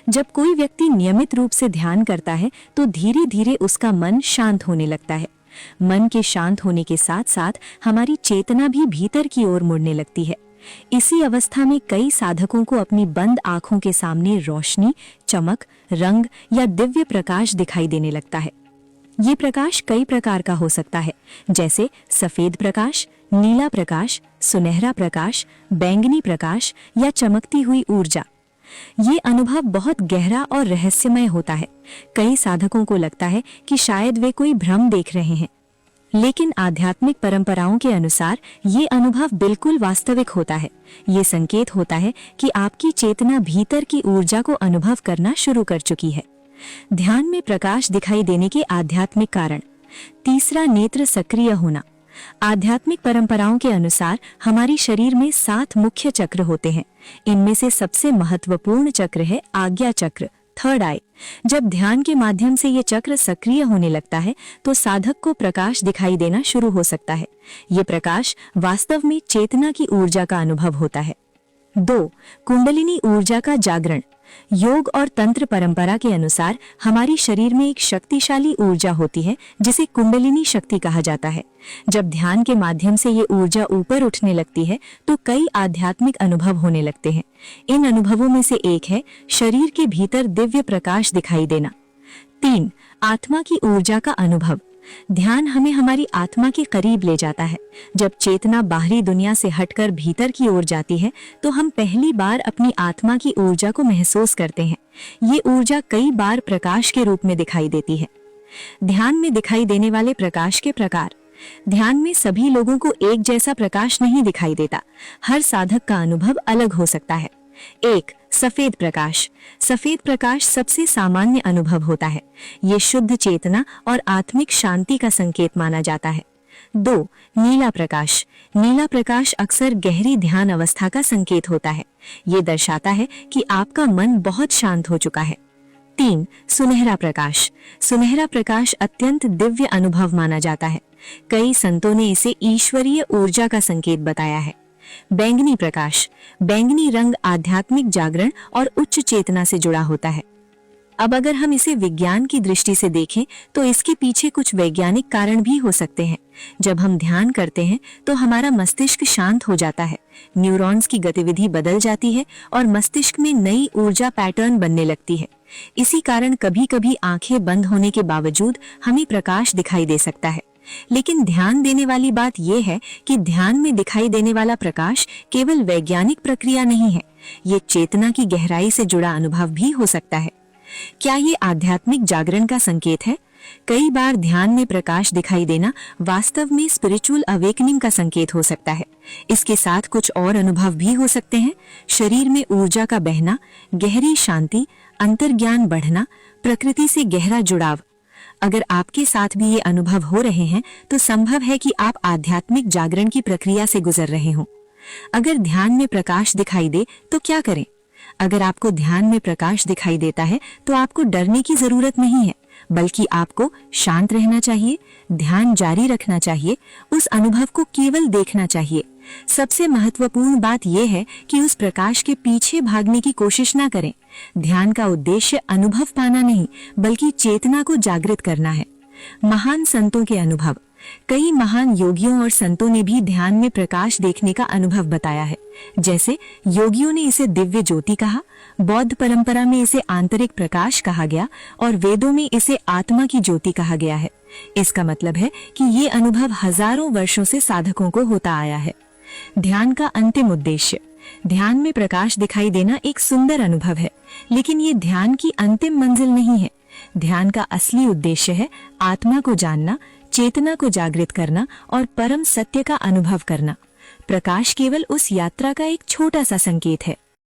जब कोई व्यक्ति नियमित रूप से ध्यान करता है तो धीरे धीरे उसका मन शांत होने लगता है। मन के शांत होने के साथ साथ हमारी चेतना भी भीतर की ओर मुड़ने लगती है। इसी अवस्था में कई साधकों को अपनी बंद आंखों के सामने रोशनी, चमक, रंग या दिव्य प्रकाश दिखाई देने लगता है। ये प्रकाश कई प्रकार का हो सकता है, जैसे सफेद प्रकाश, नीला प्रकाश, सुनहरा प्रकाश, बैंगनी प्रकाश या चमकती हुई ऊर्जा। ये अनुभव बहुत गहरा और रहस्यमय होता है। कई साधकों को लगता है कि शायद वे कोई भ्रम देख रहे हैं, लेकिन आध्यात्मिक परंपराओं के अनुसार ये अनुभव बिल्कुल वास्तविक होता है। ये संकेत होता है कि आपकी चेतना भीतर की ऊर्जा को अनुभव करना शुरू कर चुकी है। ध्यान में प्रकाश दिखाई देने के आध्यात्मिक कारण। तीसरा, नेत्र सक्रिय होना। आध्यात्मिक परंपराओं के अनुसार हमारी शरीर में 7 मुख्य चक्र होते हैं। इनमें से सबसे महत्वपूर्ण चक्र है आज्ञा चक्र, थर्ड आई। जब ध्यान के माध्यम से ये चक्र सक्रिय होने लगता है तो साधक को प्रकाश दिखाई देना शुरू हो सकता है। ये प्रकाश वास्तव में चेतना की ऊर्जा का अनुभव होता है। 2, कुंडलिनी ऊर्जा का जागरण। योग और तंत्र परंपरा के अनुसार हमारी शरीर में एक शक्तिशाली ऊर्जा होती है जिसे कुंडलिनी शक्ति कहा जाता है। जब ध्यान के माध्यम से ये ऊर्जा ऊपर उठने लगती है तो कई आध्यात्मिक अनुभव होने लगते हैं। इन अनुभवों में से एक है शरीर के भीतर दिव्य प्रकाश दिखाई देना। 3, आत्मा की ऊर्जा का अनुभव। ध्यान हमें हमारी आत्मा के करीब ले जाता है। जब चेतना बाहरी दुनिया से हटकर भीतर की ओर जाती है तो हम पहली बार अपनी आत्मा की ऊर्जा को महसूस करते हैं। ये ऊर्जा कई बार प्रकाश के रूप में दिखाई देती है। ध्यान में दिखाई देने वाले प्रकाश के प्रकार। ध्यान में सभी लोगों को एक जैसा प्रकाश नहीं दिखाई देता। हर साधक का अनुभव अलग हो सकता है। 1, सफेद प्रकाश। सफेद प्रकाश सबसे सामान्य अनुभव होता है। ये शुद्ध चेतना और आत्मिक शांति का संकेत माना जाता है। 2, नीला प्रकाश। नीला प्रकाश अक्सर गहरी ध्यान अवस्था का संकेत होता है। ये दर्शाता है कि आपका मन बहुत शांत हो चुका है। 3, सुनहरा प्रकाश। सुनहरा प्रकाश अत्यंत दिव्य अनुभव माना जाता है। कई संतों ने इसे ईश्वरीय ऊर्जा का संकेत बताया है। बैंगनी प्रकाश। बैंगनी रंग आध्यात्मिक जागरण और उच्च चेतना से जुड़ा होता है। अब अगर हम इसे विज्ञान की दृष्टि से देखें तो इसके पीछे कुछ वैज्ञानिक कारण भी हो सकते हैं। जब हम ध्यान करते हैं तो हमारा मस्तिष्क शांत हो जाता है, न्यूरॉन्स की गतिविधि बदल जाती है और मस्तिष्क में नई ऊर्जा पैटर्न बनने लगती है। इसी कारण कभी कभी आंखें बंद होने के बावजूद हमें प्रकाश दिखाई दे सकता है। लेकिन ध्यान देने वाली बात यह है कि ध्यान में दिखाई देने वाला प्रकाश केवल वैज्ञानिक प्रक्रिया नहीं है, ये चेतना की गहराई से जुड़ा अनुभव भी हो सकता है। क्या ये आध्यात्मिक जागरण का संकेत है? कई बार ध्यान में प्रकाश दिखाई देना वास्तव में स्पिरिचुअल अवेकनिंग का संकेत हो सकता है। इसके साथ कुछ और अनुभव भी हो सकते हैं। शरीर में ऊर्जा का बहना, गहरी शांति, अंतर्ज्ञान बढ़ना, प्रकृति से गहरा जुड़ाव। अगर आपके साथ भी ये अनुभव हो रहे हैं तो संभव है कि आप आध्यात्मिक जागरण की प्रक्रिया से गुजर रहे हों। अगर ध्यान में प्रकाश दिखाई दे तो क्या करें? अगर आपको ध्यान में प्रकाश दिखाई देता है तो आपको डरने की जरूरत नहीं है, बल्कि आपको शांत रहना चाहिए, ध्यान जारी रखना चाहिए, उस अनुभव को केवल देखना चाहिए। सबसे महत्वपूर्ण बात यह है कि उस प्रकाश के पीछे भागने की कोशिश ना करें। ध्यान का उद्देश्य अनुभव पाना नहीं, बल्कि चेतना को जागृत करना है। महान संतों के अनुभव। कई महान योगियों और संतों ने भी ध्यान में प्रकाश देखने का अनुभव बताया है। जैसे योगियों ने इसे दिव्य ज्योति कहा, बौद्ध परंपरा में इसे आंतरिक प्रकाश कहा गया और वेदों में इसे आत्मा की ज्योति कहा गया है। इसका मतलब है कि ये अनुभव हजारों वर्षों से साधकों को होता आया है। ध्यान का अंतिम उद्देश्य। ध्यान में प्रकाश दिखाई देना एक सुंदर अनुभव है, लेकिन ये ध्यान की अंतिम मंजिल नहीं है। ध्यान का असली उद्देश्य है आत्मा को जानना, चेतना को जागृत करना और परम सत्य का अनुभव करना। प्रकाश केवल उस यात्रा का एक छोटा सा संकेत है।